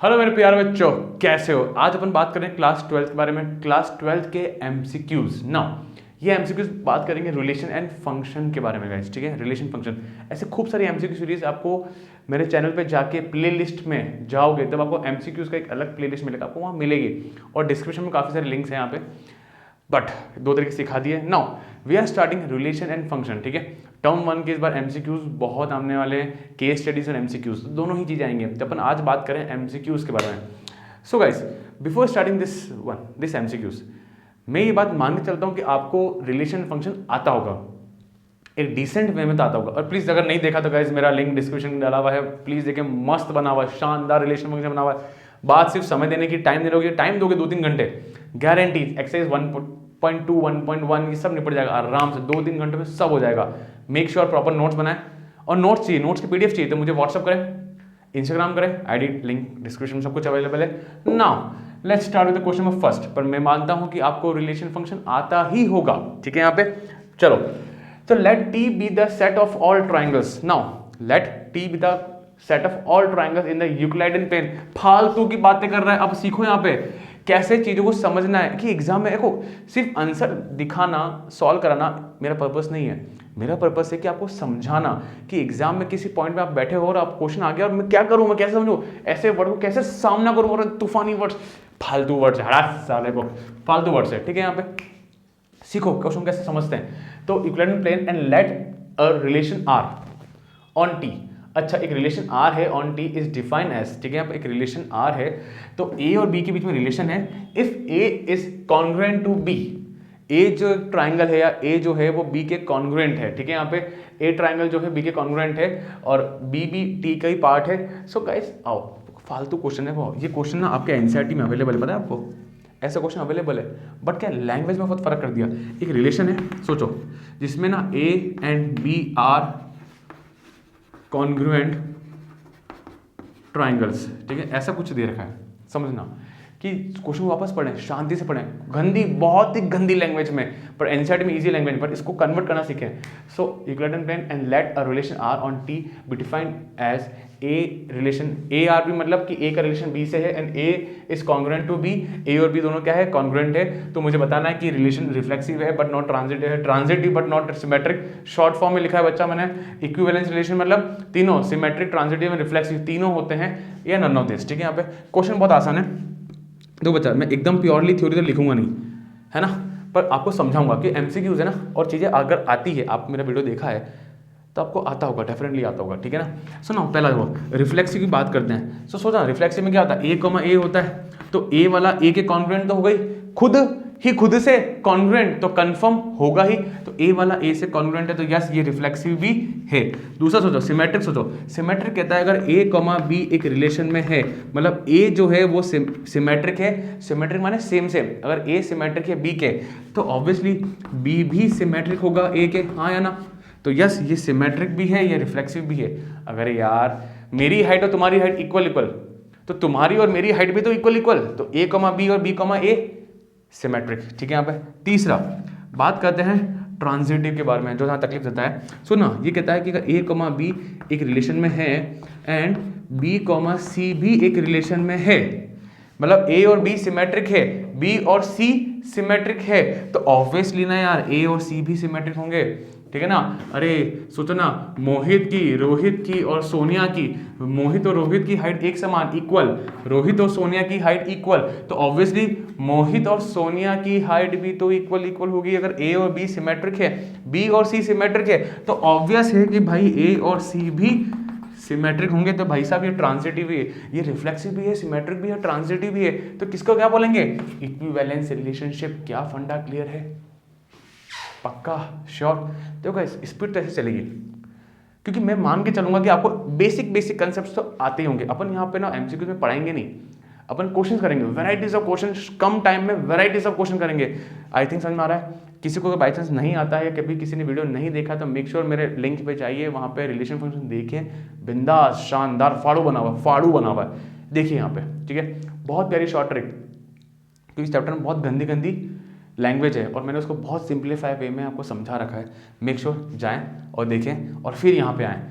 Hello मेरे प्यारे बच्चों, कैसे हो? आज अपन बात करें क्लास 12 के बारे में। क्लास 12 के एमसीक्यूज। नाउ ये एमसीक्यूज बात करेंगे रिलेशन एंड फंक्शन के बारे में गाइस, ठीक है। रिलेशन फंक्शन ऐसे खूब सारी एमसीक्यू सीरीज आपको मेरे चैनल पे जाके प्लेलिस्ट में जाओगे तब आपको एमसीक्यूज का एक अलग प्लेलिस्ट मिलेगा, आपको वहाँ मिलेगी। और डिस्क्रिप्शन में काफ़ी सारे लिंक्स हैं यहाँ पे, बट दो तरीके सिखा दिए। Now we are starting relation and function, ठीक है। टर्म 1 के इस बार एमसीक्यूज बहुत आने वाले हैं, केस स्टडीज और एमसीक्यूज दोनों ही चीजें आएंगे। तो अपन आज बात करें एमसीक्यूज के बारे में। So guys, before starting this MCQs, मैं ये बात मान के चलता हूँ कि आपको रिलेशन फंक्शन आता होगा, एक डिसेंट वे में तो आता होगा। और प्लीज अगर नहीं देखा तो गाइस मेरा लिंक डिस्क्रिप्शन में डाला हुआ है, प्लीज देखें। मस्त बना हुआ है, शानदार रिलेशन फंक्शन बना हुआ है। बात सिर्फ समय देने की, टाइम देने की, टाइम दोगे 2-3 घंटे, गारंटी। एक्सरसाइज 1.2 1.1 ये सब निपट जाएगा आराम से, 2-3 घंटे में सब हो जाएगा। मेक श्योर प्रॉपर नोट्स बनाएं, और नोट्स चाहिए, नोट्स की पीडीएफ चाहिए तो मुझे व्हाट्सअप करें, इंस्टाग्राम करें, आईडी लिंक डिस्क्रिप्शन में सब कुछ अवेलेबल है। Now let's start with the question number first. पर मैं मानता हूं कि आपको रिलेशन फंक्शन आता ही होगा, ठीक है। यहाँ पे चलो, तो let T be the set of all triangles. Now let T be the set of all triangles in the Euclidean plane. फालतू की बातें कर रहा है, अब सीखो यहाँ पे कैसे चीजों को समझना है कि एग्जाम में देखो सिर्फ आंसर दिखाना, सॉल्व कराना मेरा पर्पस नहीं है। मेरा पर्पस है कि आपको समझाना कि एग्जाम में किसी पॉइंट पे आप बैठे हो और आप क्वेश्चन आ गया और मैं क्या करूं, मैं कैसे समझूं, ऐसे वर्ड को कैसे सामना करूं, और तूफानी वर्ड्स, फालतू वर्ड्स, हरा साले को फालतू वर्ड्स है, ठीक है। यहाँ पे सीखो क्वेश्चन कैसे समझते हैं। तो Euclidean plane and let a relation R on T. अच्छा, एक रिलेशन आर है on T is define as, ठीक है। यहाँ पे एक रिलेशन आर है तो ए और बी के बीच में रिलेशन है if A is congruent to B. A जो ट्राइंगल है या ए जो है वो बी के कॉन्ग्रुएंट है, ठीक है। यहाँ पे ए ट्राइंगल जो है बी के कॉन्ग्रुएंट है और बी भी टी का ही पार्ट है। सो गाइस आओ, फालतू क्वेश्चन है वो, ये क्वेश्चन ना आपके एनसीईआरटी में अवेलेबल है, पता है आपको, ऐसा क्वेश्चन अवेलेबल है। बट क्या लैंग्वेज में बहुत फर्क कर दिया। एक रिलेशन है, सोचो, जिसमें ना A and B are congruent triangles, ठीक है। ऐसा कुछ दे रखा है, समझना कि क्वेश्चन वापस पढ़ें, शांति से पढ़ें, गंदी, बहुत ही गंदी लैंग्वेज में, पर एनसीईआरटी में इजी लैंग्वेज, पर इसको कन्वर्ट करना सीखें। So Euclidean plane and let a relation R on T be defined as A relation A R B, मतलब कि ए का रिलेशन बी से है and A is congruent to B. A और बी दोनों क्या है, कॉन्ग्रुएंट है। तो मुझे बताना है कि रिलेशन रिफ्लेक्सिव है बट नॉट ट्रांजिटिव है, transitive but not symmetric. Short form में लिखा है बच्चा मैंने, इक्विवेलेंस रिलेशन मतलब तीनों, सिमेट्रिक, ट्रांजिटिव एंड रिफ्लेक्सिव तीनों होते हैं, या नन ऑफ दिस, ठीक है। यहाँ पे क्वेश्चन बहुत आसान है। तो बच्चा मैं एकदम प्योरली थ्योरी तो लिखूंगा नहीं, है ना, पर आपको समझाऊंगा कि एमसीक्यूज है ना, और चीजें अगर आती है, आप मेरा वीडियो देखा है तो आपको आता होगा, डेफिनेटली आता होगा, ठीक है ना। सुनो, पहला वो रिफ्लेक्सिव की बात करते हैं। सो सोचा रिफ्लेक्सिव में क्या होता है, ए कॉमा ए होता है, तो ए वाला ए के कॉन्ग्रुएंट तो हो गई, खुद से कॉन्ग्रुएंट तो कंफर्म होगा ही, तो ए वाला ए से कॉन्ग्रुएंट है तो यस ये रिफ्लेक्सिव भी है। दूसरा सोचो सिमेट्रिक, सोचो सिमेट्रिक कहता है अगर ए कॉमा बी एक रिलेशन में है, मतलब ए जो है वो सिमेट्रिक है, सिमेट्रिक माने सेम सेम, अगर ए सिमेट्रिक है बी के तो ऑब्वियसली बी भी सिमेट्रिक होगा ए के, हाँ या ना। तो यस ये सिमेट्रिक भी है, ये रिफ्लेक्सिव भी है। अगर यार मेरी हाइट और तुम्हारी हाइट इक्वल तो तुम्हारी और मेरी हाइट भी तो इक्वल, तो ए कॉमा बी और बी कॉमा ए सिमेट्रिक, ठीक है। यहाँ पे तीसरा बात करते हैं ट्रांजिटिव के बारे में, जो यहाँ तकलीफ देता है। सुना, ये कहता है कि अगर ए कॉमा बी एक रिलेशन में है एंड बी कॉमा सी भी एक रिलेशन में है, मतलब ए और बी सिमेट्रिक है, बी और सी सिमेट्रिक है, तो ऑब्वियसली ना यार ए और सी भी सिमेट्रिक होंगे, ठीक है ना। अरे सोचो ना, रोहित की और सोनिया की, मोहित और रोहित की हाइट एक समान इक्वल, रोहित और सोनिया की हाइट इक्वल, तो ऑब्वियसली मोहित और सोनिया की हाइट भी तो इक्वल होगी। अगर ए और बी सिमेट्रिक है, बी और सी सिमेट्रिक है, तो ऑब्वियस है कि भाई ए और सी भी सिमेट्रिक होंगे। तो भाई साहब ये ट्रांजिटिव भी है, ये रिफ्लेक्सिव भी है, सिमेट्रिक भी है, ट्रांजिटिव भी है, तो किसको क्या बोलेंगे, इक्विवेलेंस रिलेशनशिप। क्या फंडा क्लियर है? पक्का श्योर? देखो स्पीड तो ऐसे चलेगी, क्योंकि मैं मान के चलूंगा कि आपको बेसिक कंसेप्ट्स तो आते ही होंगे। अपन यहाँ पे ना एमसीक्यू में पढ़ाएंगे नहीं, अपन क्वेश्चन करेंगे, varieties of question, come time में वैराइटीज ऑफ क्वेश्चन करेंगे। आई थिंक समझ में आ रहा है? किसी को बाई चांस नहीं आता है, कभी किसी ने वीडियो नहीं देखा तो मेक श्योर मेरे लिंक पे जाइए, वहाँ पे रिलेशन फंक्शन देखें, बिंदास शानदार फाड़ू बना हुआ है, देखिए यहाँ पे, ठीक है। बहुत प्यारी शॉर्ट ट्रिक, क्योंकि इस चैप्टर में बहुत गंदी लैंग्वेज है और मैंने उसको बहुत सिंप्लीफाई वे में आपको समझा रखा है। मेक श्योर जाएं और देखें और फिर यहाँ पे आएँ,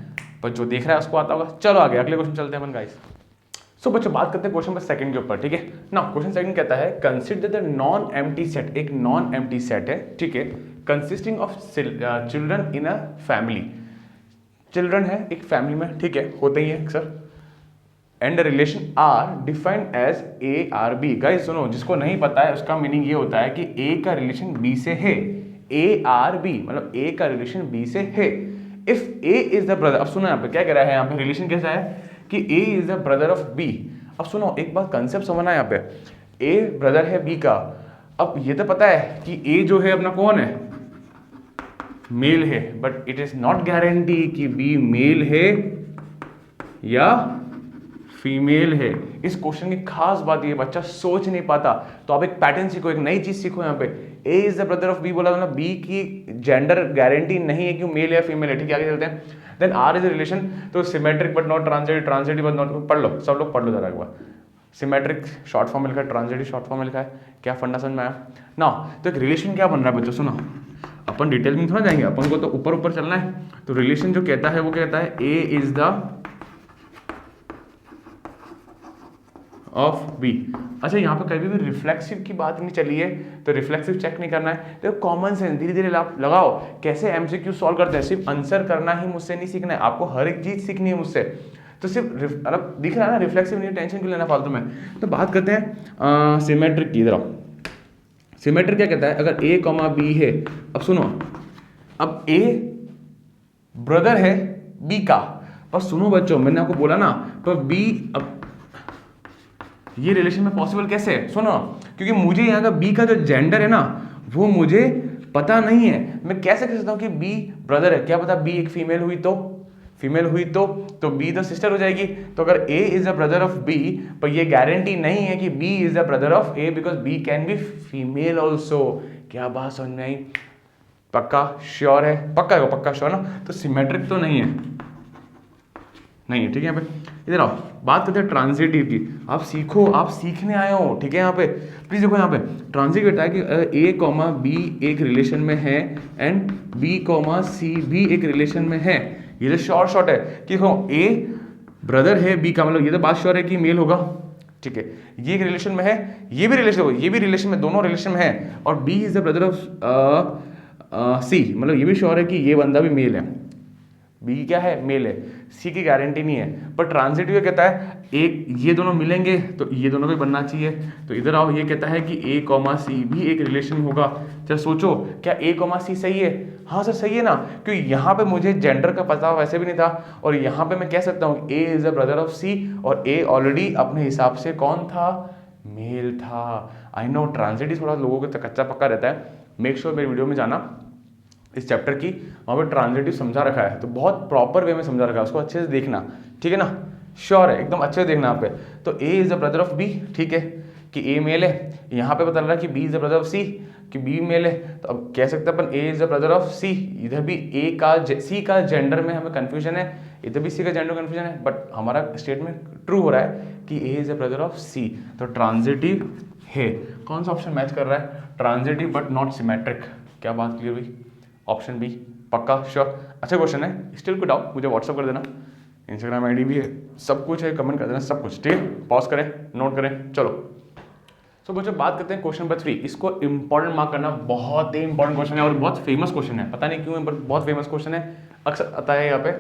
पर जो देख रहा है उसको आता होगा। चलो आगे अगले क्वेश्चन चलते हैं अपन गाइस। सो बच्चों बात करते हैं क्वेश्चन नंबर सेकंड के ऊपर, ठीक है ना। क्वेश्चन सेकंड कहता है consider the non empty set, एक नॉन एम्प्टी सेट है, ठीक है, consisting of children in a family, children है एक फैमिली में, ठीक है, होते ही है अक्सर, and relation R defined as A R B. Guys सुनो, जिसको नहीं पता है उसका मीनिंग ये होता है कि ए का रिलेशन बी से है, ए आर बी मतलब ए का रिलेशन बी से है। If A is the brother, अब सुनो यहाँ पे क्या कह रहा है, यहाँ पे रिलेशन कैसा है कि A is the brother of B. अब सुनो एक बात कंसेप्ट समझना है यहाँ पे, ए ब्रदर है बी का। अब ये तो पता है कि ए जो है अपना कौन है, मेल है, but it is not guarantee कि बी मेल है या फीमेल है। इस क्वेश्चन की खास बात ये बच्चा सोच नहीं पाता, तो आप एक पैटर्न सीखो, एक नई चीज सीखो। यहाँ पे A is the brother of B बोला, मतलब बी की जेंडर गारंटी नहीं है कि मेल या फीमेल है, ठीक है, आगे चलते हैं। Then R is a relation, तो symmetric but not transitive, transitive but not, पढ़ लो सब लोग पढ़ लो जरा एक बार। सिमेट्रिक शॉर्ट फॉर्म में लिखा है, ट्रांजिटिव शॉर्ट फॉर्म में लिखा है, क्या फंडा समझ में आया ना। तो एक रिलेशन क्या बन रहा है बच्चों, सुनो, अपन डिटेल में थोड़ा जाएंगे, अपन को तो ऊपर ऊपर चलना है। तो रिलेशन जो कहता है वो कहता है ए इज द ऑफ बी। अच्छा यहाँ पे कभी भी रिफ्लेक्सिव की बात नहीं चली है, तो रिफ्लेक्सिव चेक नहीं करना है, तो कॉमन सेंस धीरे धीरे लगाओ। कैसे एमसीक्यू सॉल्व करते हैं, सिर्फ आंसर करना ही मुझसे नहीं सीखना है, आपको हर एक चीज सीखनी है मुझसे। तो सिर्फ मतलब दिख रहा है ना रिफ्लेक्सिव, नहीं, टेंशन क्यों लेना फालतू में। तो बात करते हैं सिमेट्रिक की, इधर आओ। सिमेट्रिक क्या कहता है, अगर ए कॉमा बी है, अब सुनो, अब ए ब्रदर है बी का, पर सुनो बच्चों मैंने आपको बोला ना, तो बी, अब ये रिलेशन में पॉसिबल कैसे है, सुनो, क्योंकि मुझे यहाँ का बी का जो जेंडर है ना वो मुझे पता नहीं है। मैं कैसे कह सकता हूँ कि बी ब्रदर है, क्या पता बी एक फीमेल हुई तो, फीमेल हुई तो बी तो सिस्टर हो जाएगी। तो अगर A is the brother of B, पर ये गारंटी नहीं है कि B is the brother of A, because B can be female also. क्या बात समझ में आई, पक्का श्योर है, पक्का श्योर ना। तो सिमेट्रिक तो नहीं है, नहीं है, ठीक है। यहाँ पे इधर आओ, बात करते हैं ट्रांजिटिव की। आप सीखो, आप सीखने आए हो, ठीक है। यहाँ पे प्लीज देखो, यहाँ पे ट्रांजिटिव कहता है कि ए कॉमा बी एक रिलेशन में है एंड बी कॉमा सी भी एक रिलेशन में है। ये तो शॉर्ट है कि ए ब्रदर है बी का, मतलब ये तो बात श्योर है कि मेल होगा, ठीक है। ये एक रिलेशन में है, ये भी रिलेशन होगा, ये भी रिलेशन में, दोनों रिलेशन में है, और B is the brother of C, मतलब ये भी श्योर है कि ये बंदा भी मेल है, बी क्या है, मेल है। सी की गारंटी नहीं है, पर ट्रांजिटिव कहता है एक, ये दोनों मिलेंगे तो ये दोनों भी बनना चाहिए। तो इधर आओ, ये कहता है कि ए कॉमा सी भी एक रिलेशन होगा। चलो सोचो, क्या ए कॉमा सी सही है, हाँ सर सही है ना, क्योंकि यहाँ पे मुझे जेंडर का पता वैसे भी नहीं था, और यहाँ पे मैं कह सकता हूँ ए इज द ब्रदर ऑफ सी, और ए ऑलरेडी अपने हिसाब से कौन था, मेल था। आई नो ट्रांजिटिव थोड़ा लोगों को कच्चा पक्का रहता है, मेक श्योर मेरी वीडियो में जाना इस चैप्टर की, वहाँ पे ट्रांजिटिव समझा रखा है, तो बहुत प्रॉपर वे में समझा रखा है, उसको अच्छे से देखना, ठीक है ना, श्योर है एकदम अच्छे से देखना यहाँ पे। तो A is the brother of B, ठीक है, कि ए मेल है, यहाँ पे पता लग रहा है कि B is the brother of C, कि बी मेल है, तो अब कह सकते हैं अपन A is the brother of C. इधर भी ए का सी का जेंडर में हमें कन्फ्यूजन है, इधर भी सी का जेंडर कन्फ्यूजन है, बट हमारा स्टेटमेंट ट्रू हो रहा है कि A is the brother of सी, तो ट्रांजिटिव है। कौन सा ऑप्शन मैच कर रहा है, ट्रांजिटिव बट नॉट सिमेट्रिक। क्या बात क्लियर हुई, ऑप्शन बी पक्का श्योर। अच्छा क्वेश्चन है, स्टिल कोई डाउट मुझे व्हाट्सअप कर देना, इंस्टाग्राम आईडी भी है, सब कुछ है, कमेंट कर देना सब कुछ, ठीक है। पॉज करें, नोट करें, चलो। सो बच्चों बात करते हैं क्वेश्चन नंबर 3। इसको इंपॉर्टेंट मार्क करना, बहुत ही इंपॉर्टेंट क्वेश्चन है और बहुत फेमस क्वेश्चन है, पता नहीं क्यों बट बहुत फेमस क्वेश्चन है, अक्सर आता है यहाँ पे।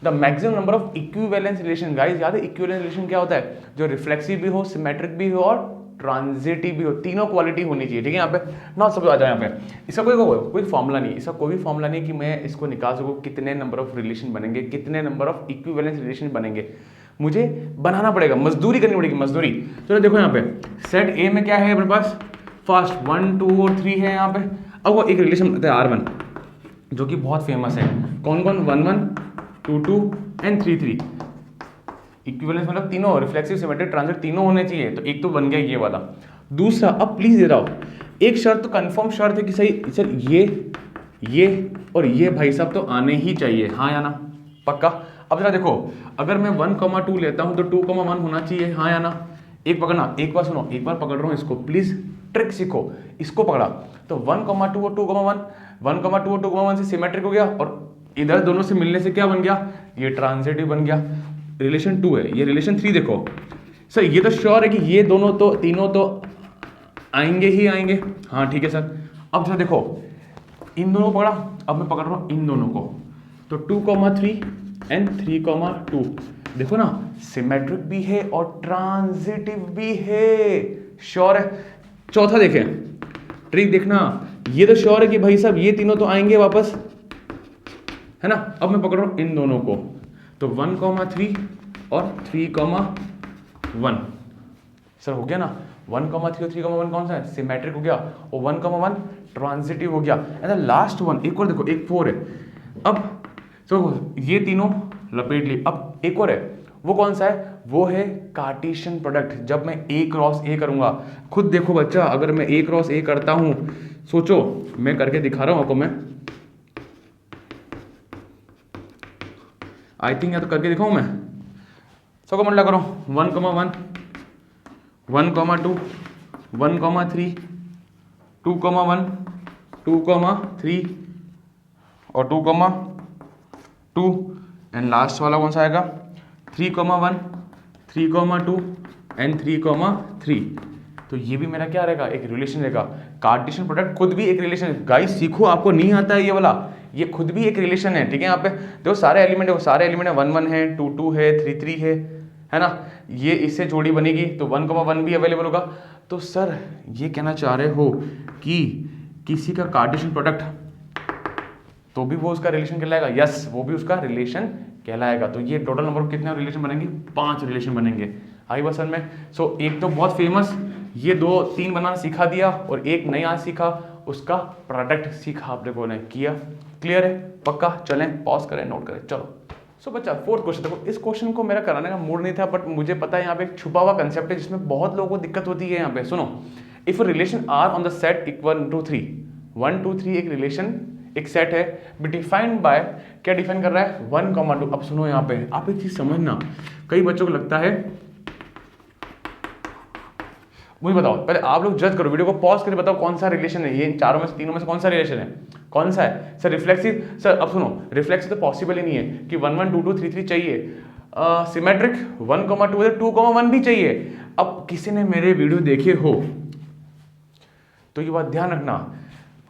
The maximum number of equivalence relation, guys याद है इक्विवेलेंस रिलेशन क्या होता है, जो रिफ्लेक्सिव भी हो, सिमेट्रिक भी हो और ट्रांजिटिव भी हो, तीनों क्वालिटी होनी चाहिए, ठीक है। यहाँ पे ना सब आ जाए यहाँ पे, इसका कोई फॉर्मूला नहीं, इसका कोई भी फॉर्मूला नहीं कि मैं इसको निकाल सकूँ कितने नंबर ऑफ रिलेशन बनेंगे, कितने नंबर ऑफ इक्विवेलेंस रिलेशन बनेंगे, मुझे बनाना पड़ेगा, मजदूरी करनी पड़ेगी, मजदूरी। चलो देखो यहाँ पे सेट ए में क्या है अपने पास, फर्स्ट 1 2 और 3 है यहाँ पे। अब वो एक रिलेशन बताते हैं R1 जो कि बहुत फेमस है, कौन कौन, 1 1 2 2 एंड 3 3। इक्विवेलेंस मतलब तीनों, रिफ्लेक्सिव सिमेट्रिक ट्रांजिटिव तीनों होने चाहिए, तो एक तो बन गया ये वाला। दूसरा, अब प्लीज दे रहा हूँ एक शर्त, तो कंफर्म शर्त है कि सही सर ये और ये भाई साहब तो आने ही चाहिए, हाँ या ना, पक्का। अब जरा देखो, अगर मैं 1,2 लेता हूँ तो 2,1 होना चाहिए, हाँ या ना। एक पकड़ना, एक बार सुनो, एक बार पकड़ रहा हूँ इसको, प्लीज ट्रिक सीखो, इसको पकड़ा तो 1,2 और 2,1, 1,2 और 2,1 से सिमेट्रिक हो गया, और इधर दोनों से मिलने से क्या बन गया, ये ट्रांजिटिव बन गया। रिलेशन 2 है, ये रिलेशन 3 देखो, सर ये तो श्योर है कि ये दोनों तो तीनों तो आएंगे ही आएंगे। हाँ ठीक है सर। अब जरा देखो, इन दोनों को पकड़ा, अब मैं पकड़ रहा हूँ इन दोनों को, तो 2,3 एंड 3,2। देखो ना, सिमेट्रिक भी है और ट्रांजिटिव भी है, श्योर है। चौथा देखें, ट्रिक देखना, ये तो श्योर है कि भाई साहब ये तीनों तो आएंगे वापस, है ना। अब मैं पकड़ रहा हूं इन दोनों को, तो 1,3 और 3,1। सर हो गया ना, 1,3 और 3,1 कौन सा है, सिमेट्रिक हो गया, और 1,1 ट्रांजिटिव हो गया। एंड लास्ट वन, एक और देखो, एक 4 है। अब तो ये तीनों लपेट ली, अब एक और है, वो कौन सा है, वो है कार्टेशियन प्रोडक्ट। जब मैं A क्रॉस A करूंगा, खुद देखो बच्चा, अगर मैं A क्रॉस A करता हूं, सोचो, मैं करके दिखा रहा हूं आपको, मैं आई थिंक या तो करके दिखाऊं मैं, सबको मन लगा रहा हूं, 1,1 1,2 1,3 2,1 2,3 और 2,2 एंड लास्ट वाला कौन सा आएगा, 3,1 3,2 एंड 3,3। तो ये भी मेरा क्या रहेगा, एक रिलेशन रहेगा। कार्टेशियन प्रोडक्ट खुद भी एक रिलेशन है गाइस, सीखो, आपको नहीं आता है ये वाला, ये खुद भी एक रिलेशन है, ठीक है। यहाँ पे देखो सारे एलिमेंट है, सारे एलिमेंट है, 1,1 है, 2,2 है, 3,3 है ना। ये इससे जोड़ी बनेगी तो 1,1 भी अवेलेबल होगा। तो सर ये कहना चाह रहे हो कि किसी का कार्टेशियन प्रोडक्ट तो भी वो उसका रिलेशन कहलाएगा, यस वो भी उसका रिलेशन कहलाएगा। तो ये टोटल नंबर कितने रिलेशन बनेंगे, 5 रिलेशन बनेंगे। आई बस में। सो एक तो बहुत फेमस, ये 2-3 बनाना सिखा दिया, और एक नया सीखा, उसका प्रोडक्ट सीखा आप लोगों ने, किया। क्लियर है, पक्का। चलें, पॉज करें, नोट करें, चलो। सो बच्चा, 4th क्वेश्चन देखो, इस क्वेश्चन को मेरा कराने का मूड नहीं था, बट मुझे पता है यहाँ पे एक छुपा हुआ कंसेप्ट है जिसमें बहुत लोगों को दिक्कत होती है। यहाँ पे सुनो, if relation R on the set 1 2 3 1 2 3 एक रिलेशन, एक सेट है, बी डिफाइंड बाय, क्या डिफाइन कर रहा है, 1,2। अब सुनो, यहाँ पे आप एक चीज समझना, कई बच्चों को लगता है, मुझे बताओ, पहले आप लोग जज करो, वीडियो को पॉज करके बताओ कौन सा रिलेशन है, ये चारों में से, तीनों में से कौन सा रिलेशन है, कौन सा है। सर रिफ्लेक्सिव, सर अब सुनो, रिफ्लेक्सिव तो पॉसिबल ही नहीं है कि 1 1 2 2 3 3 चाहिए, सिमेट्रिक 1,2 है, 2,1 भी चाहिए। अब किसी ने मेरे वीडियो देखे हो तो ये बात ध्यान रखना,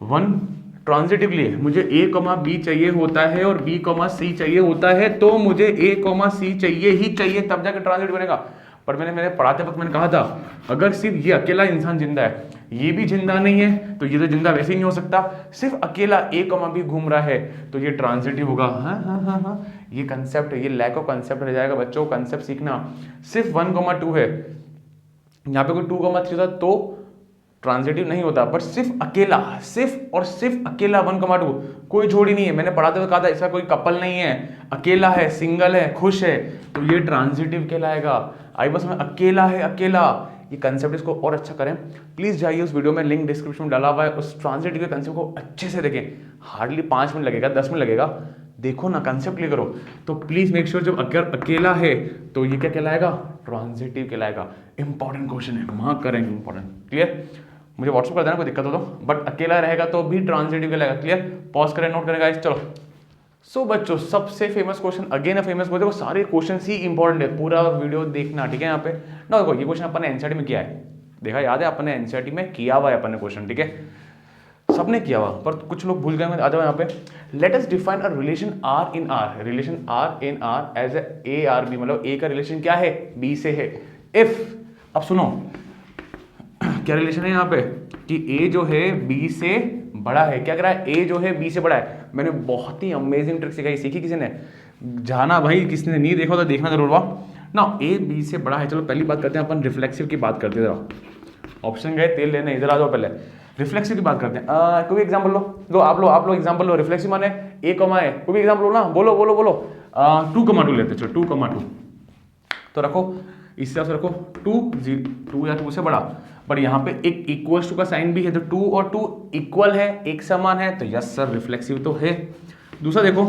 1 ट्रांजिटिवली मुझे A, B चाहिए होता है और B, C चाहिए होता है, तो मुझे A, C चाहिए ही चाहिए, तब जाकर ट्रांजिटिव बनेगा। पर मैंने मेरे पढ़ाते वक्त मैंने कहा था, अगर सिर्फ ये अकेला इंसान जिंदा है, ये भी जिंदा नहीं है, तो ये तो जिंदा वैसे ही नहीं हो सकता। सिर्फ अकेला A, B घूम रहा है, तो ये ट्रांजिटिव होगा। हाँ, ये कंसेप्ट है, ये लैक ऑफ कंसेप्ट रह जाएगा बच्चों, कंसेप्ट सीखना। सिर्फ 1,2 है, यहाँ पे कोई 2,3 था तो ट्रांजिटिव नहीं होता, बट सिर्फ अकेला, सिर्फ और सिर्फ अकेला 1,2, कोई जोड़ी नहीं है। मैंने पढ़ाते हुए कहा था, इसका कोई कपल नहीं है, अकेला है, सिंगल है, खुश है, तो ये ट्रांजिटिव कहलाएगा। आई बस में अकेला है, अकेला, ये कंसेप्ट, इसको और अच्छा करें प्लीज, जाइए उस वीडियो में, लिंक डिस्क्रिप्शन में डाला हुआ है, उस ट्रांजिटिव के कंसेप्ट को अच्छे से देखें। हार्डली 5 मिनट लगेगा, 10 मिनट लगेगा, देखो ना, कंसेप्ट क्लियर करो। तो प्लीज मेक श्योर, जब अकेला है तो ये क्या कहलाएगा, ट्रांजिटिव कहलाएगा। इंपॉर्टेंट क्वेश्चन है, मार्क करेंगे, इंपॉर्टेंट। क्लियर, मुझे व्हाट्सअप कर देना कोई दिक्कत हो तो, बट अकेला रहेगा तो भी ट्रांजिटिव कहलाएगा। क्लियर, पॉज करें, नोट करें गाइस, चलो। सो बच्चों, सबसे famous question, again a famous question, देखो सारे क्वेश्चन ही इंपॉर्टेंट है, पूरा वीडियो देखना, ठीक है। यहाँ पे ना देखो, ये क्वेश्चन अपन ने एनसीईआरटी में किया है, देखा, याद है, अपन ने एनसीईआरटी में किया हुआ है अपन ने क्वेश्चन, ठीक है, सबने किया हुआ, पर कुछ लोग भूल गए। आ जाओ यहाँ पे, let us define a relation R in R, relation R in R as A R B, मतलब ए का रिलेशन क्या है, बी से है। इफ, अब सुनो क्या रिलेशन है यहाँ पे, कि ए जो है बी से बड़ा है, क्या कह रहा है, ए जो है बी से बड़ा है। मैंने बहुत ही अमेजिंग ट्रिक सिखाई, सीखी किसी ने, जाना भाई, किसी ने नहीं देखा तो देखना जरूर वाह ना। ए बी से बड़ा है, चलो पहली बात करते हैं अपन, रिफ्लेक्सिव की बात करते हैं। जरा ऑप्शन गए तेल लेने, इधर आ जाओ, पहले रिफ्लेक्सिव की बात करते हैं। कोई एग्जाम्पल लो, आप लोग एग्जाम्पल लो, रिफ्लेक्सिव माने ए, कोई भी एग्जाम्पल लो ना, बोलो 2,2 लेते, चलो 2,2 तो रखो, इस तरह से रखो, 2 या 2 से बड़ा, पर यहाँ पे एक इक्वल टू का साइन भी है, तो 2 और 2 इक्वल है, एक समान है, तो यस सर रिफ्लेक्सिव तो है। दूसरा देखो,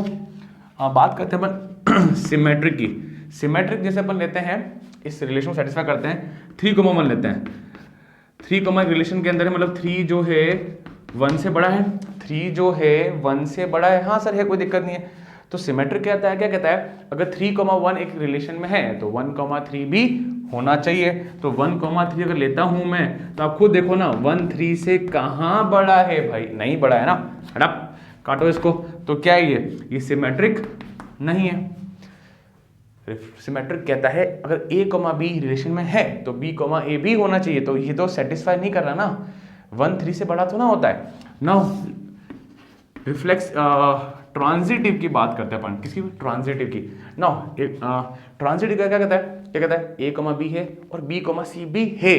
बात करते हैं अपन सिमेट्रिक की। सिमेट्रिक जैसे अपन लेते हैं, इस रिलेशन को सेटिस्फाई करते हैं, 3,1 लेते हैं। 3, रिलेशन के अंदर है, मतलब 3 जो है 1 से बड़ा है, 3 जो है 1 से बड़ा है, हाँ सर है, कोई दिक्कत नहीं है। तो सिमेट्रिक क्या कहता है, अगर 3,1 एक रिलेशन में है तो 1,3 भी होना चाहिए। तो 1,3 अगर लेता हूं मैं तो आप खुद देखो ना 1,3 से कहाँ बड़ा है भाई, नहीं बड़ा है ना, है ना, काटो इसको। तो क्या है ये सिमेट्रिक नहीं है। सिमेट्रिक कहता है अगर a, b रिलेशन में है तो b, a भी होना चाहिए। तो ये तो सेटिस्फाई नहीं कर रहा ना, 1,3 से बड़ा तो ना होता है। नाउ रिफ्लेक्स ट्रांजिटिव की बात करते हैं अपन, किसकी, ट्रांजिटिव की। नाउ ट्रांजिटिव क्या कहता है, क्या कहता है, a, b है और b, c भी है।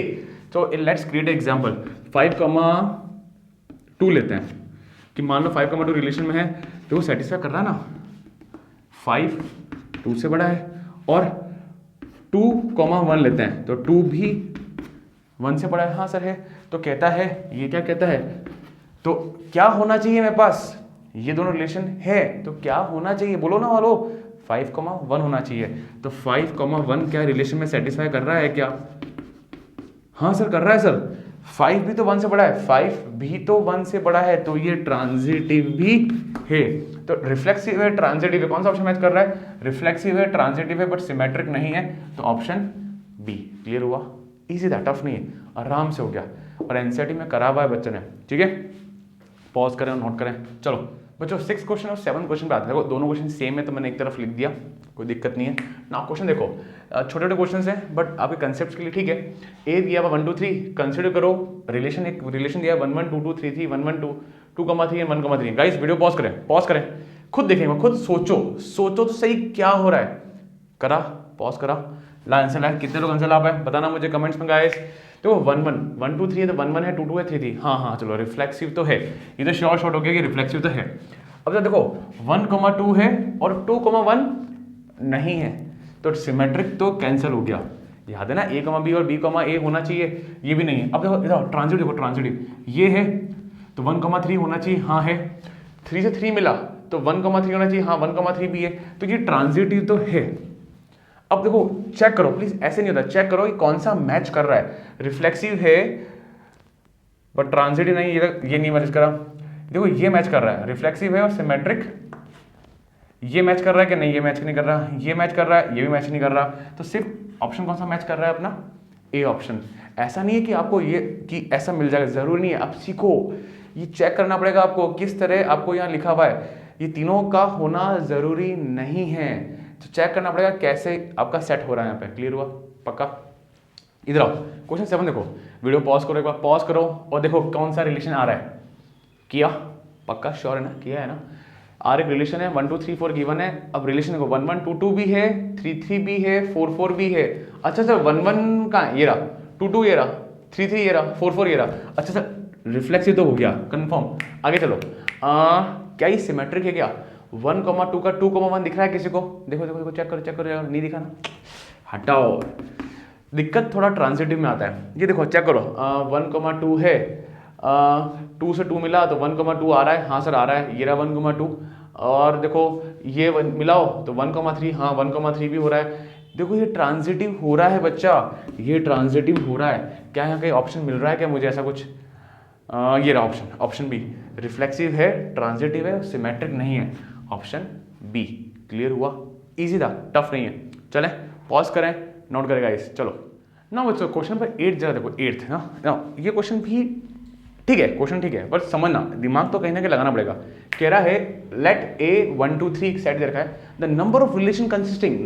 तो लेट्स क्रिएट एग्जांपल 5,2 लेते हैं कि मान लो 5,2 रिलेशन में है तो वो सेटिस्फाई कर रहा है ना, 5 2 से बड़ा है, और 2,1 लेते हैं तो 2 भी 1 से बड़ा है, हाँ सर है। तो कहता है, ये क्या कहता है, तो क्या होना चाहिए मेरे पास, ये दोनों रिलेशन है तो क्या होना चाहिए, बोलो ना वालो, 5,1 होना चाहिए। तो 5,1 क्या रिलेशन में सेटिस्फाई कर रहा है क्या, हाँ सर कर रहा है सर, 5 भी तो 1 से बड़ा है, 5 भी तो 1 से बड़ा है, तो ये ट्रांजिटिव भी है। तो रिफ्लेक्सिव है, ट्रांजिटिव है, कौन सा ऑप्शन मैच कर रहा है, रिफ्लेक्सिव है, ट्रांजिटिव है, बट सिमेट्रिक नहीं है, तो ऑप्शन बी। क्लियर हुआ, इजी था, टफ नहीं है, आराम से हो गया, और एनसीईआरटी में करा हुआ है बच्चों ने, ठीक है। पॉज करें और नोट करें। चलो बच्चों 6 क्वेश्चन और 7 क्वेश्चन पे आते हैं। देखो दोनों क्वेश्चन सेम है तो मैंने एक तरफ लिख दिया, कोई दिक्कत नहीं है ना। क्वेश्चन देखो छोटे छोटे क्वेश्चन हैं बट आपके कंसेप्ट के लिए ठीक है। ए दिया हुआ 1 2 3, कंसिडर करो रिलेशन, एक रिलेशन दिया 1 1 2 2 3 3 1 1 2 2,3 1,3। गाइस वीडियो पॉज करें, खुद देखेंगे, खुद सोचो तो सही क्या हो रहा है। करा, पॉज करा, ला आंसर ला, कितने लोग आंसर ला पाए बताना मुझे कमेंट्स में गाइस। तो 1 1 1 2 3 है तो 1 1 है, 2 2 है, 3 3, हाँ चलो रिफ्लेक्सिव तो है, ये तो शॉर्ट हो गया कि रिफ्लेक्सिव तो है। अब तो देखो 1,2 है और 2,1 नहीं है, तो सिमेट्रिक तो कैंसिल हो गया, याद है ना, a, b और b, a होना चाहिए, ये भी नहीं है। अब देखो इधर ट्रांजिटिव, देखो ट्रांजिटिव ये है तो 1,3 होना चाहिए, हाँ है, 3 से 3 मिला तो 1,3 होना चाहिए, हाँ 1,3 भी है, तो ये ट्रांजिटिव तो है। अब देखो चेक करो प्लीज, ऐसे नहीं होता, चेक करो ये कौन सा मैच कर रहा है, रिफ्लेक्सिव है बट ट्रांजिटिव नहीं, ये नहीं मैच कर रहा। देखो ये मैच कर रहा है, रिफ्लेक्सिव है और सिमेट्रिक, ये मैच कर रहा है कि नहीं, ये मैच नहीं कर रहा, ये मैच कर रहा है, ये भी मैच नहीं कर रहा, तो सिर्फ ऑप्शन कौन सा मैच कर रहा है अपना, ए ऑप्शन। ऐसा नहीं है कि आपको ये कि ऐसा मिल जाएगा, जरूरी नहीं है, आप सीखो, ये चेक करना पड़ेगा आपको किस तरह आपको यहाँ लिखा हुआ है, ये तीनों का होना जरूरी नहीं है, तो चेक करना पड़ेगा कैसे आपका सेट हो रहा है यहाँ पे। क्लियर हुआ, पक्का। इधर आओ, क्वेश्चन 7 देखो, वीडियो पॉज करो, एक बार पॉज करो और देखो कौन सा रिलेशन आ रहा है, किया, पक्का श्योर है ना, किया है ना। आर एक रिलेशन है, 1 2 3 4 गिवन है। अब रिलेशन देखो 1 1 2 2 भी है, 3 3 भी है, 4 4 भी है। अच्छा सर 1 1 कहाँ, ये रहा, 2 2 ये रहा, 3 3 ये रहा, 4 4 ये रहा। अच्छा सर रिफ्लेक्सिव तो हो गया कंफर्म। आगे चलो, क्या ये सिमेट्रिक है क्या, 1,2 का 2,1 दिख रहा है किसी को, देखो चेक करो, नहीं दिखा ना, हटाओ, दिक्कत थोड़ा ट्रांजिटिव में आता है। ये देखो चेक करो 1,2 है, 2 से 2 मिला तो 1,2 आ रहा है, हाँ सर आ रहा है, ये रहा 1,2, और देखो ये मिलाओ तो 1,3, हाँ 1,3 भी हो रहा है। देखो ये ट्रांजिटिव हो रहा है बच्चा, ये ट्रांजिटिव हो रहा है। क्या यहाँ कहीं ऑप्शन मिल रहा है क्या मुझे ऐसा कुछ, ये रहा ऑप्शन बी, रिफ्लेक्सिव है, ट्रांजिटिव है, सिमेट्रिक नहीं है, ऑप्शन बी। क्लियर हुआ, इजी था, टफ नहीं है। चले पॉज करें, नोट करेगा इस, चलो ना बच्चों क्वेश्चन पर 8 जरा देखो, 8th ना, ये क्वेश्चन भी ठीक है, क्वेश्चन ठीक है, पर समझना, दिमाग तो कहीं ना कहीं लगाना पड़ेगा। कह रहा है लेट ए 1 2 3 सेट दे रखा है, the number of relation consisting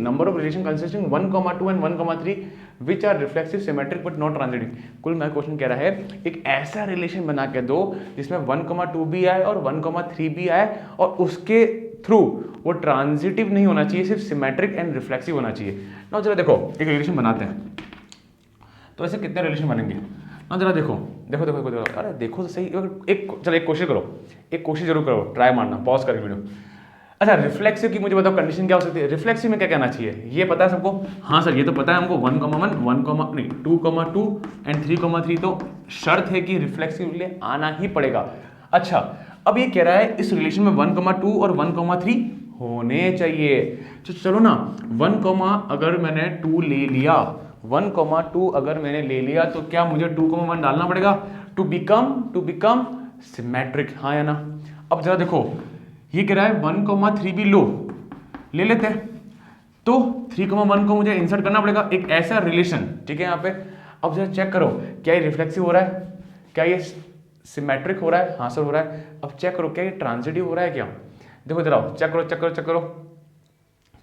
1,2 and 1,3 which are reflexive, symmetric but not transitive. कुल मैं क्वेश्चन कह रहा है एक ऐसा रिलेशन बना के दो जिसमें 1,2 भी आए और 1,3 भी आए, और उसके थ्रू वो ट्रांजिटिव नहीं होना चाहिए, सिर्फ सिमेट्रिक एंड रिफ्लेक्सिव होना चाहिए। ना जरा देखो एक रिलेशन बनाते हैं, तो ऐसे कितने रिलेशन बनेंगे ना, जरा देखो, अरे देखो तो सही, एक कोशिश करो, एक कोशिश जरूर करो, ट्राई मारना, पॉज करके वीडियो। अच्छा रिफ्लेक्सिव की मुझे बताओ कंडीशन क्या हो सकती है, रिफ्लेक्सिव में क्या कहना चाहिए, ये पता है सबको, हाँ सर ये तो पता है हमको, 1,1 2,2 एंड 3,3 तो शर्त है कि रिफ्लेक्सिव लिए आना ही पड़ेगा। अच्छा अब ये कह रहा है इस रिलेशन में 1,2 और 1,3 होने चाहिए, तो चलो ना 1, अगर मैंने 2 ले लिया, 1,2 अगर मैंने ले लिया तो क्या मुझे 2,1 डालना पड़ेगा टू बिकम सिमेट्रिक, हाँ या ना। अब जरा देखो ये कह रहा है 1,3 भी लो, ले लेते हैं, तो 3,1 को मुझे इंसर्ट करना पड़ेगा एक ऐसा रिलेशन, ठीक है यहाँ पे। अब जरा चेक करो क्या ये रिफ्लेक्सिव हो रहा है, क्या ये सिमेट्रिक हो रहा है, हाँ सर हो रहा है। अब चेक करो क्या ये ट्रांजिटिव हो रहा है क्या, देखो इधर आओ, चेक करो चेक करो चेक करो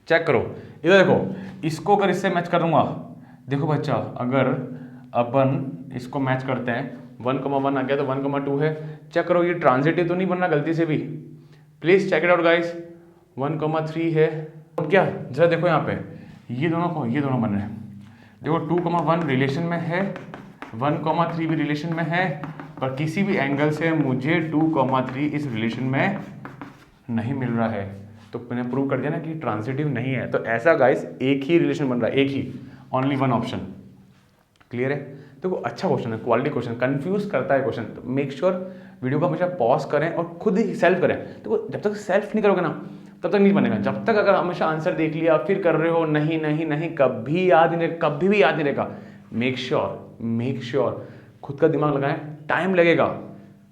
चेक करो, इधर देखो, इसको अगर इससे मैच करूंगा, देखो बच्चा अगर अपन इसको मैच करते हैं 1,1 आ गया तो 1,2 है, चेक करो ये ट्रांजिटिव तो नहीं बनना गलती से भी, please check it out guys. 1,3 है, अब क्या जरा देखो यहाँ पे ये दोनों बन रहे हैं, देखो 2,1 रिलेशन में है, 1,3 भी रिलेशन में है, पर किसी भी एंगल से मुझे 2,3 इस रिलेशन में नहीं मिल रहा है, तो मैंने प्रूव कर दिया ना कि ट्रांजिटिव नहीं है। तो ऐसा गाइस एक ही रिलेशन बन रहा है, एक ही, ओनली वन ऑप्शन। क्लियर है? देखो अच्छा क्वेश्चन है, क्वालिटी क्वेश्चन, कंफ्यूज करता है क्वेश्चन, तो मेक श्योर वीडियो को हमेशा पॉज करें और खुद ही सेल्फ करें। तो जब तक सेल्फ नहीं करोगे ना तब तक नहीं बनेगा। जब तक अगर हमेशा आंसर देख लिया फिर कर रहे हो, नहीं नहीं नहीं, कभी याद नहीं, कभी भी याद नहीं रहेगा। मेक श्योर खुद का दिमाग लगाएं, टाइम लगेगा,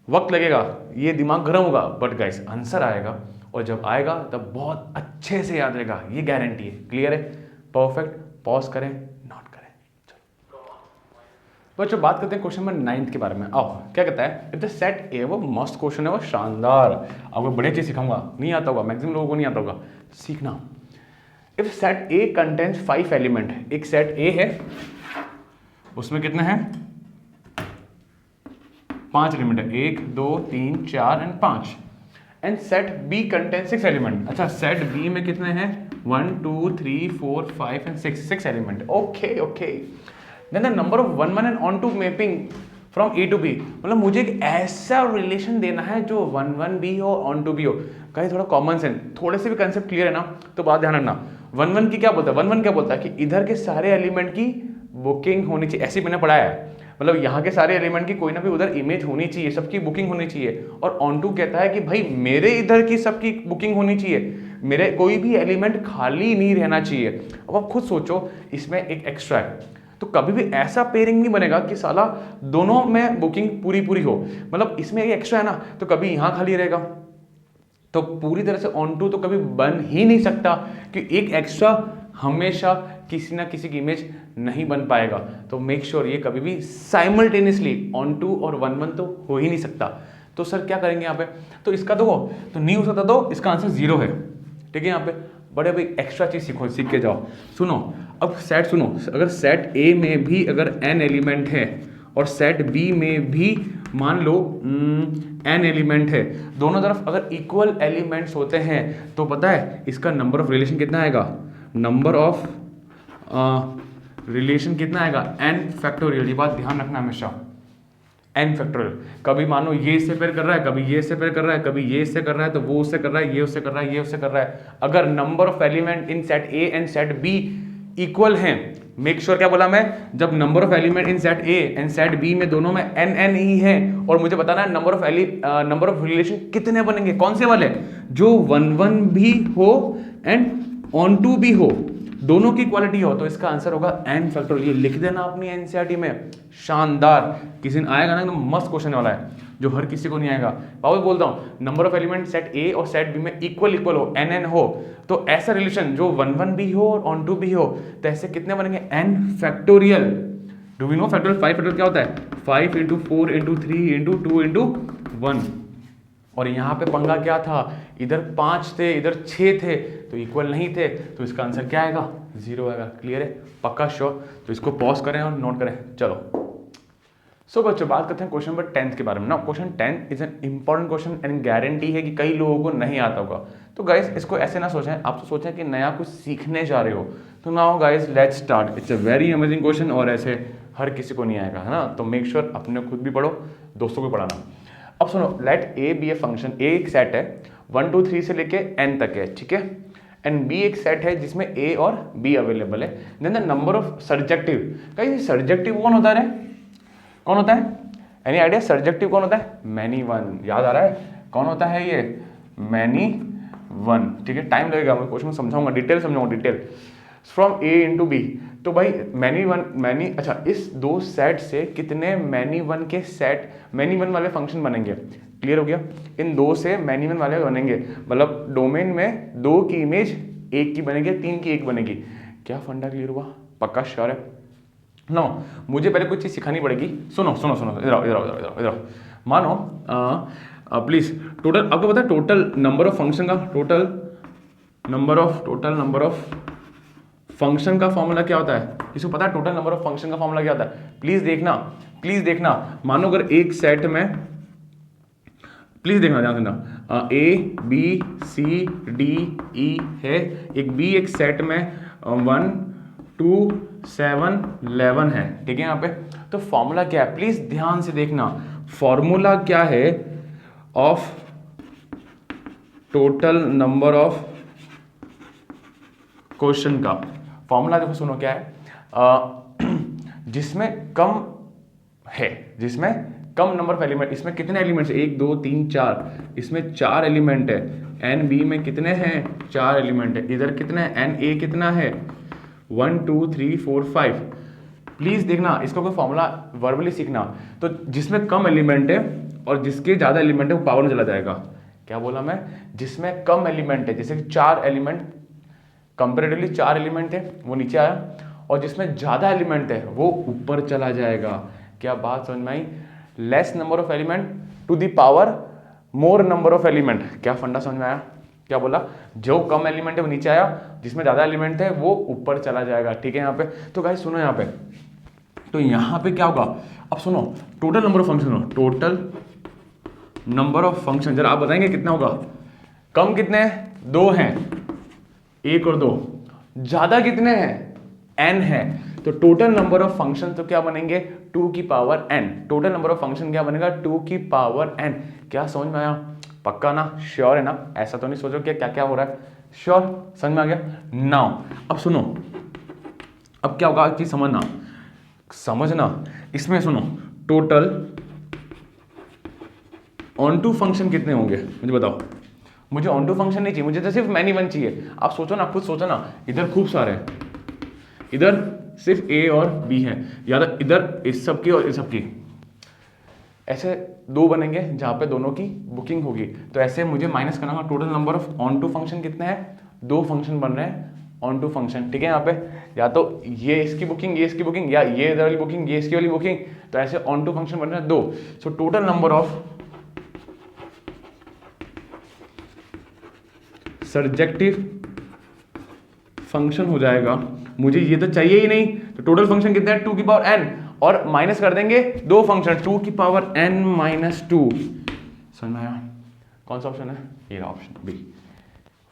वक्त लगेगा, ये दिमाग गर्म होगा, बट गाइस आंसर आएगा, और जब आएगा तब बहुत अच्छे से याद रहेगा, ये गारंटी है। क्लियर है? परफेक्ट। पॉज करें, नोट करें। चलो बच्चों बात करते हैं क्वेश्चन नंबर 9 के बारे में। आओ क्या कहता है, इफ द सेट ए, वो मस्त क्वेश्चन है, वो शानदार, आपको बड़े चीज सिखाऊंगा, नहीं आता होगा, मैक्सिमम लोगों को नहीं आता होगा, सीखना। If set A contains 5 element, एक सेट ए है उसमें कितने हैं 5 एलिमेंट है, 1 2 3 4 and 5। And set B contain 6 element. अच्छा सेट बी में कितने हैं 1 2 3 4 5 and 6 element. Okay okay. Then the number of 1 1 and onto mapping from A to B, मतलब मुझे एक ऐसा रिलेशन देना है जो 1 1 भी हो, ऑन टू भी हो। कहीं थोड़ा कॉमन सेंस, थोड़े से भी कंसेप्ट क्लियर है ना तो बात ध्यान रखना। 1 1 की क्या बोलता है, 1 1 क्या बोलता है कि इधर के सारे एलिमेंट की बुकिंग होनी चाहिए, ऐसे मैंने पढ़ाया है, मतलब यहाँ के सारे एलिमेंट की कोई ना कोई उधर इमेज होनी चाहिए, सबकी बुकिंग होनी चाहिए। और ऑन टू कहता है कि भाई मेरे इधर की सबकी बुकिंग होनी चाहिए, मेरे कोई भी एलिमेंट खाली नहीं रहना चाहिए। अब आप खुद सोचो इसमें एक एक्स्ट्रा है, तो कभी भी ऐसा पेयरिंग नहीं बनेगा कि साला दोनों में बुकिंग पूरी पूरी हो, मतलब इसमें एक एक्स्ट्रा है ना तो कभी यहाँ खाली रहेगा, तो पूरी तरह से ऑन टू तो कभी बन ही नहीं सकता कि एक एक्स्ट्रा हमेशा किसी ना किसी की इमेज नहीं बन पाएगा। तो मेक श्योर ये कभी भी साइमल्टेनियसली ऑन टू और 1 1 तो हो ही नहीं सकता। तो सर क्या करेंगे यहाँ पे, तो इसका देखो तो नहीं हो सकता, तो इसका आंसर 0 है। ठीक है, यहाँ पे बड़े भाई एक्स्ट्रा चीज सीखो, सीख के जाओ। सुनो अब सेट सुनो, अगर सेट ए में भी अगर n एलिमेंट है और सेट बी में भी मान लो n एलिमेंट है, दोनों तरफ अगर इक्वल एलिमेंट्स होते हैं तो पता है इसका नंबर ऑफ रिलेशन कितना आएगा, नंबर ऑफ रिलेशन कितना आएगा n फैक्टोरियल। ये बात ध्यान रखना हमेशा, n फैक्टोरियल। कभी मानो ये इससे पेयर कर रहा है, कभी ये इससे पेयर कर रहा है, कभी ये इससे कर रहा है, तो वो उससे कर रहा है, ये उससे कर रहा है, ये उससे कर रहा है। अगर number of element in set A and set B equal हैं, मेक श्योर क्या बोला मैं, जब number of element in set A and set B में दोनों में n n ही है, और मुझे बताना है नंबर ऑफ रिलेशन कितने बनेंगे, कौन से वाले, जो 1 1 भी हो एंड ऑन टू भी हो, दोनों की क्वालिटी हो, तो इसका आंसर होगा n फैक्टोरियल। ये लिख देना अपनी एनसीईआरटी में, शानदार। किसी दिन आएगा ना एकदम मस्त क्वेश्चन वाला है जो हर किसी को नहीं आएगा। वापस बोलता हूँ, नंबर ऑफ एलिमेंट सेट ए और सेट बी में इक्वल हो, n n हो, तो ऐसा रिलेशन जो 1 1 भी हो और ऑन टू भी हो, तो ऐसे कितने बनेंगे n factorial. Do we know factorial, 5 factorial क्या होता है, 5 इंटू 4 इंटू 3 इंटू 2 इंटू 1। और यहाँ पे पंगा क्या था, इधर 5 थे इधर 6 थे, तो इक्वल नहीं थे, तो इसका आंसर क्या आएगा, 0 आएगा। क्लियर है, पक्का श्योर। तो इसको पॉज करें और नोट करें। चलो सो बच्चों बात करते हैं क्वेश्चन नंबर 10 के बारे में ना। Question 10 is an important question and guarantee है कि कई लोगों को नहीं आता होगा। तो गाइस इसको ऐसे ना सोचें, आप तो सोचें कि नया कुछ सीखने जा रहे हो। तो now guys let's start, it's a very amazing question और ऐसे हर किसी को नहीं आएगा, है ना। तो मेक श्योर अपने खुद भी पढ़ो, दोस्तों को पढ़ाना। अब सुनो, let A B A function, A एक सेट है 1 2 3 से लेके n तक है, ठीक है, एंड बी एक सेट है जिसमें a और b अवेलेबल है। Then the number of surjective, कहीं सर्जेक्टिव कौन होता है, कौन होता है, एनी आइडिया, सर्जेक्टिव कौन होता है, मैनी वन। याद आ रहा है कौन होता है ये, मैनी वन। ठीक है, टाइम लगेगा, मैं क्वेश्चन समझाऊंगा, डिटेल समझाऊंगा, detail from A into B. तो भाई मैनी वन, मैनी, अच्छा इस दो सेट से कितने मैनी वन के सेट, मैनी वन वाले फंक्शन बनेंगे। क्लियर हो गया, इन दो से मैनी वन वाले बनेंगे, मतलब डोमेन में 2 की इमेज एक की बनेगी, 3 की एक बनेगी। क्या फंडा क्लियर हुआ? पक्का श्योर है? नो, मुझे पहले कुछ चीज़ सिखानी पड़ेगी। सुनो सुनो सुनो, इधर आओ इधर आओ इधर आओ इधर आओ। मानो प्लीज, टोटल आपको पता है टोटल नंबर ऑफ फंक्शन का, टोटल नंबर ऑफ फंक्शन का फॉर्मूला क्या होता है? किसी को पता है टोटल नंबर ऑफ फंक्शन का फॉर्मूला क्या होता है? प्लीज देखना। मानो अगर एक सेट में, प्लीज देखना ध्यान देना, A B C D E है, एक बी एक सेट में 1 2 7 11 है, ठीक है यहाँ पे। तो फॉर्मूला क्या है? प्लीज ध्यान से देखना, फॉर्मूला क्या है of total number of question का? फॉर्मूला देखो, सुनो क्या है, जिसमें कम है, जिसमें कम नंबर ऑफ एलिमेंट, इसमें कितने एलिमेंट्स? 1 2 3 4, इसमें 4 एलिमेंट है। एन बी में कितने हैं? 4 एलिमेंट है। इधर कितने हैं? एन ए कितना है? 1 2 3 4 5। प्लीज देखना, इसका कोई फॉर्मूला वर्बली सीखना। तो जिसमें कम एलिमेंट है और जिसके ज्यादा एलिमेंट है वो पावर में चला जाएगा। क्या बोला मैं? जिसमें कम एलिमेंट है, जैसे 4 एलिमेंट, कंपेरेटिवली 4 एलिमेंट है, वो नीचे आया, और जिसमें ज्यादा एलिमेंट है वो ऊपर चला जाएगा। क्या बात समझ में आई? Less number of element to the power more number of element. क्या फंडा समझ में आया? क्या बोला? जो कम एलिमेंट है वो नीचे आया, जिसमें ज्यादा एलिमेंट है वो ऊपर चला जाएगा, ठीक है यहाँ पे। तो गाइस सुनो यहाँ पे, तो यहाँ पे क्या होगा? अब सुनो, total number of function, total number of function, जरा आप बताएंगे कितना होगा? कम कितने हैं? 2 हैं, 1 और 2। ज्यादा कितने हैं? n है। तो टोटल नंबर ऑफ फंक्शन तो क्या बनेंगे? 2 की power n। Total number of function क्या बनेगा? 2 की पावर n। क्या समझ में आया? पक्का ना? श्योर है ना? ऐसा तो नहीं सोचो कि क्या क्या हो रहा है। श्योर? समझ में आ गया? नाउ अब सुनो, अब क्या होगा, एक चीज समझना इसमें। सुनो, टोटल ऑन टू फंक्शन कितने होंगे मुझे बताओ। मुझे ऑन टू फंक्शन नहीं चाहिए, मुझे तो सिर्फ मैनी वन चाहिए। आप सोचो ना, खुद सोचो ना, इधर खूब सारे हैं, इधर सिर्फ ए और बी है, या तो इधर इस सब की और इस सब की, ऐसे 2 बनेंगे जहां पे दोनों की बुकिंग होगी। तो ऐसे मुझे माइनस करना होगा। Total number of onto function कितने हैं? 2 फंक्शन बन रहे हैं ऑन टू फंक्शन, ठीक है यहाँ पे। या तो ये इसकी बुकिंग, ये इसकी बुकिंग, या ये इधर वाली बुकिंग, ये इसकी वाली बुकिंग। तो ऐसे ऑन टू फंक्शन बन रहे हैं 2। So total number of surjective function हो जाएगा। मुझे ये तो चाहिए ही नहीं, तो टोटल फंक्शन कितना है? 2 की पावर n, और माइनस कर देंगे 2 फंक्शन, 2 की पावर n माइनस 2। समझ में आया? कौन सा ऑप्शन है? ये ऑप्शन बी।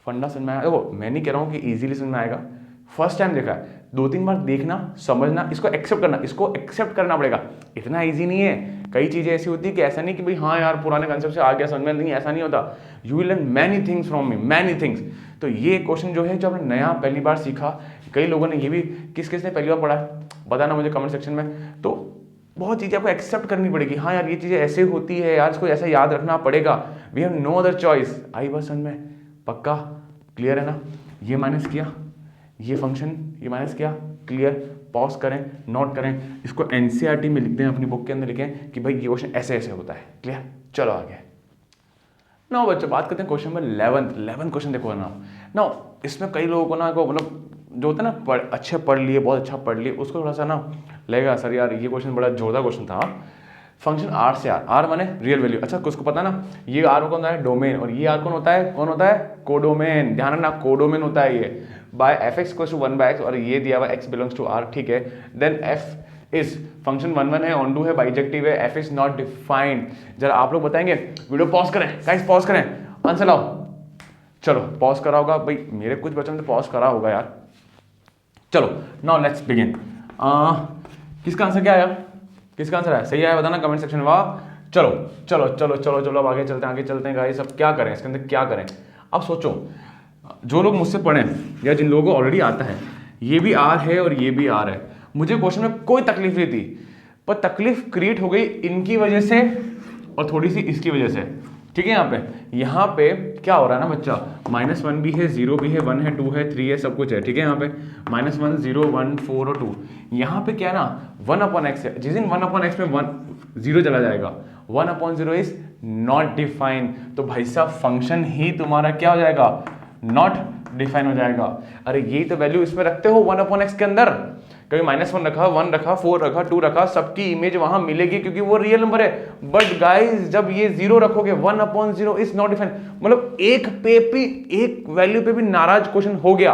फंडा समझ में आया? देखो, मैं नहीं कह रहा हूँ कि इजीली समझ में आएगा, फर्स्ट टाइम देखा है, 2-3 बार देखना, समझना, इसको एक्सेप्ट करना, इसको एक्सेप्ट करना पड़ेगा। इतना ईजी नहीं है। कई चीजें ऐसी होती है कि ऐसा नहीं कि भाई हाँ यार पुराने कंसेप्ट से आ गया समझ में, नहीं, ऐसा नहीं होता। You will learn many things from me, many things. तो ये क्वेश्चन जो है, जो आपने नया पहली बार सीखा, कई लोगों ने ये भी, किस किस ने पहली बार पढ़ा है बताना मुझे कमेंट सेक्शन में। तो बहुत चीज़ें आपको एक्सेप्ट करनी पड़ेगी। हाँ यार, ये चीज़ें ऐसे होती है यार, इसको ऐसा याद रखना पड़ेगा। We have no other choice. आई बात समझ में? पक्का क्लियर है ना? ये माइनस किया, ये फंक्शन ये माइनस किया, क्लियर? पॉज करें, नोट करें, इसको एनसीईआरटी में लिखते हैं, अपनी बुक के अंदर लिखें कि भाई ये क्वेश्चन ऐसे ऐसे होता है। क्लियर? चलो आगे। नाउ बच्चों, बात करते हैं क्वेश्चन नंबर 11 क्वेश्चन देखो ना। नाउ इसमें कई लोगों को ना, मतलब जो होता है ना, अच्छे पढ़ लिए, बहुत अच्छा पढ़ लिए, उसको थोड़ा सा ना लगेगा सर यार ये क्वेश्चन बड़ा जोरदार क्वेश्चन था। फंक्शन आर से आर माने रियल वैल्यू। अच्छा, उसको पता ना, ये आर कौन होता है? डोमेन। और ये आर कौन होता है? कोडोमेन। ध्यान रखना, कोडोमेन होता है ये। By f x equals to 1/x, और ये दिया हुआ एक्स बिलोंग्स टू आर, ठीक है। देन एफ इज फंक्शन 1 है, ऑन टू है, बाइजेक्टिव है, एफ इज नॉट डिफाइंड। जरा आप लोग बताएंगे, वीडियो पॉज करें गाइस, पॉज करें, आंसर लाओ। चलो पॉज करा होगा भाई, मेरे कुछ बच्चों ने तो पॉज करा होगा यार। चलो नाउ लेट्स बिगिन। किसका आंसर क्या आया? किसका आंसर आया? सही आया बताना कमेंट सेक्शन में। वाह, चलो चलो चलो चलो चलो अब आगे चलते हैं गाइस। अब क्या करें इसके अंदर, क्या करें? अब सोचो, जो लोग मुझसे पढ़े या जिन लोगों को ऑलरेडी आता है, ये भी आर है और ये भी आर है, मुझे क्वेश्चन में कोई तकलीफ नहीं थी, पर तकलीफ क्रिएट हो गई इनकी वजह से और थोड़ी सी इसकी वजह से, ठीक है। यहाँ पे क्या हो रहा है ना बच्चा, -1 भी है, 0 भी है, 1 है, 2 है, 3 है, सब कुछ है, ठीक है। यहाँ पे -1 0 1 4 और 2, यहाँ पे क्या है ना 1/x है। जिस दिन 1/x में 0 चला जाएगा, 1/0 इज नॉट डिफाइंड, तो भाई साहब फंक्शन ही तुम्हारा क्या हो जाएगा, नॉट डिफाइन हो जाएगा। अरे यही तो वैल्यू इसमें रखते हो 1/x के अंदर, कभी -1 रखा, 1 रखा, 4 रखा, 2 रखा, सबकी इमेज वहां मिलेगी क्योंकि वो रियल नंबर है। बट गाइस जब ये 0 रखोगे 1/0 इज नॉट डिफाइन, मतलब एक वैल्यू पे भी नाराज क्वेश्चन हो गया।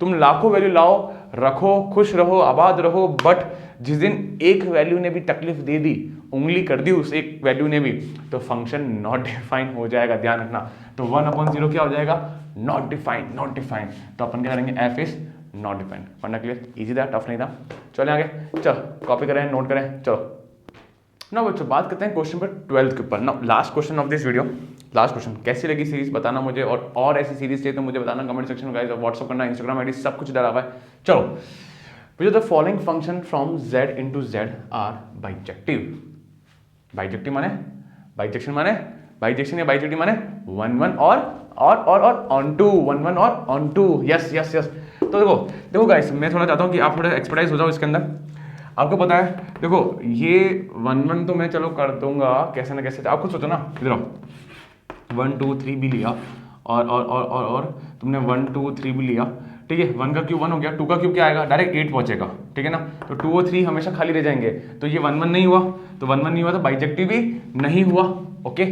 तुम लाखों वैल्यू लाओ, रखो, खुश रहो, आबाद रहो, बट जिस दिन एक वैल्यू ने भी तकलीफ दे दी, उंगली कर दी उस एक वैल्यू ने भी, तो फंक्शन नॉट डिफाइन हो जाएगा, ध्यान रखना। तो 1/0 क्या हो जाएगा? Not define, not define. तो अपन क्या करेंगे? F is not define. पढ़ना क्लियर? इजी था, टफ नहीं था। चलो आगे, चलो कॉपी करें, नोट करें, चलो ना बच्चों बात करते हैं क्वेश्चन नंबर 12 के ऊपर ना, last question of this video. Last question, कैसी लगी सीरीज बताना मुझे, और ऐसी सीरीज चाहिए तो मुझे बताना कमेंट सेक्शन में गाइस, और व्हाट्सअप करना, इंस्टाग्राम आईडी सब कुछ डाला हुआ है। चलो, which of the following function from z into z are bijective? Bijective माने, बाइजेक्शन माने, बाइजेक्शन या बाइजेक्टिव माने 1 1 और ऑन टू, 1 1 और onto. Yes yes yes. तो देखो गाइस, मैं थोड़ा चाहता हूँ कि आप थोड़ा एक्सपर्टाइज हो जाओ इसके अंदर। आपको पता है, देखो ये 1 1 तो मैं चलो कर दूंगा कैसे ना कैसे, आप खुद सोचो ना। इधर आओ, 1 2 3 भी लिया और तुमने 1 2 3 भी लिया, ठीक है। 1 का क्यूब 1 हो गया, 2 का क्यूब क्या आएगा? डायरेक्ट 8 पहुंचेगा, ठीक है ना। तो 2 और 3 हमेशा खाली रह जाएंगे, तो ये 1 1 नहीं हुआ, तो 1 1 नहीं हुआ तो बाइजेक्टिव भी नहीं हुआ। ओके,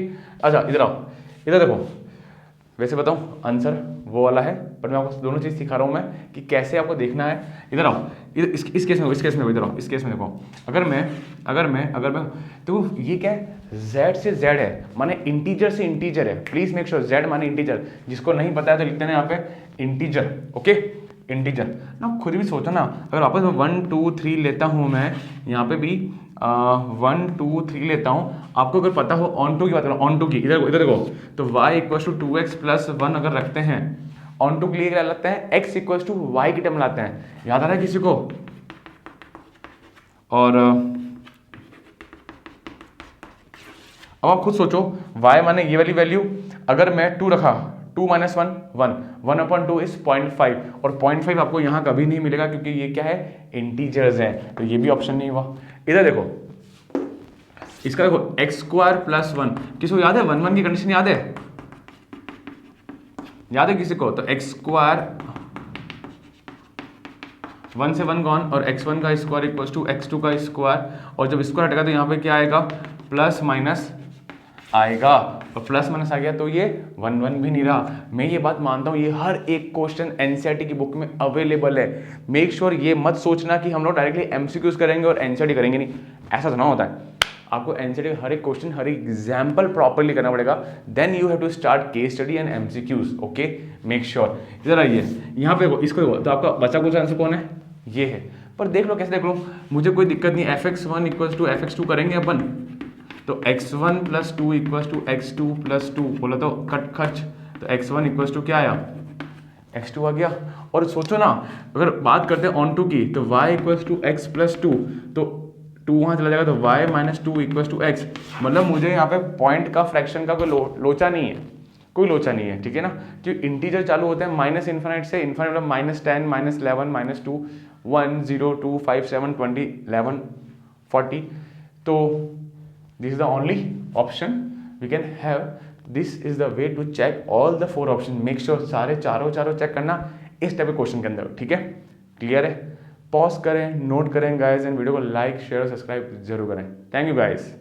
अच्छा इधर आओ, इधर देखो। वैसे बताऊं आंसर वो वाला है, पर मैं आपको दोनों चीज़ सिखा रहा हूँ मैं कि कैसे आपको देखना है। इधर आओ, इस केस में, इधर आओ, इस केस में देखो। अगर मैं तो ये क्या है? z से z है, माने इंटीजर से इंटीजर है। प्लीज मेक श्योर z माने इंटीजर। जिसको नहीं पता है तो लिखते हैं यहाँ पे इंटीजर। ओके, इंटीजर ना। खुद भी सोचो ना, अगर वापस में 1 2 3 लेता हूँ मैं, यहाँ पे भी 1 2 3 लेता हूँ। आपको अगर पता हो ऑन टू की बात करो, ऑन टू की, इधर देखो, तो y = 2x + 1 अगर रखते हैं, ऑन टू के लिए क्या लगता है? x = y की टर्म लाते हैं। याद आ रहा है किसी को? और अब आप खुद सोचो, y माने ये वाली वैल्यू, अगर मैं 2 रखा, 2 - 1 1, 1/2 इज 0.5, और 0.5 आपको यहाँ कभी नहीं मिलेगा क्योंकि ये क्या है? इंटीजर्स हैं, तो ये भी ऑप्शन नहीं हुआ। इधर देखो, इसका देखो x² + 1, किसी को याद है 1 1 की कंडीशन याद है? याद है किसी को? तो x² 1 से 1 गॉन, और x1 का स्क्वायर = x2 का स्क्वायर, और जब स्क्वायर हटेगा तो यहाँ पे क्या आएगा? प्लस माइनस आएगा, और प्लस माइनस आ गया तो ये 1 1 भी नहीं रहा। मैं ये बात मानता हूँ, ये हर एक क्वेश्चन एनसीईआरटी की बुक में अवेलेबल है। मेक श्योर ये मत सोचना कि हम लोग डायरेक्टली एमसीक्यूज करेंगे और एनसीईआरटी करेंगे, नहीं, ऐसा तो ना होता है। आपको एनसीईआरटी हर एक क्वेश्चन, हर एक एग्जाम्पल प्रॉपरली करना पड़ेगा, then you have to start case study and MCQs. Okay, make sure. इधर आइए, यहाँ पे इसको देखो, तो आपका बचा कुछ आंसर कौन है? ये है। पर देख लो, कैसे देख लो, मुझे कोई दिक्कत नहीं। fx1 = fx2 करेंगे अपन, तो x1 + 2 = x2 + 2 बोला तो कट खच, तो x1 = क्या आया? x2 आ गया। और सोचो ना, अगर बात करते हैं ऑन टू की, तो y = x + 2, तो 2 वहाँ चला जाएगा, तो y - 2 = x। मतलब मुझे यहाँ पे पॉइंट का, फ्रैक्शन का कोई लोचा नहीं है, कोई लोचा नहीं है, ठीक है ना। क्योंकि इंटीजर चालू होते हैं -∞ से इन्फिनिट, मतलब -10 -11 -2 1 0 2 5 7 20 11 40। तो this is the only option we can have. This is the way to check all the 4 options. Make sure सारे चारों चेक करना इस टाइप के क्वेश्चन के अंदर, ठीक है। क्लियर है? पॉज करें, नोट करें गाइस, एंड वीडियो को लाइक शेयर और सब्सक्राइब जरूर करें। Thank you guys.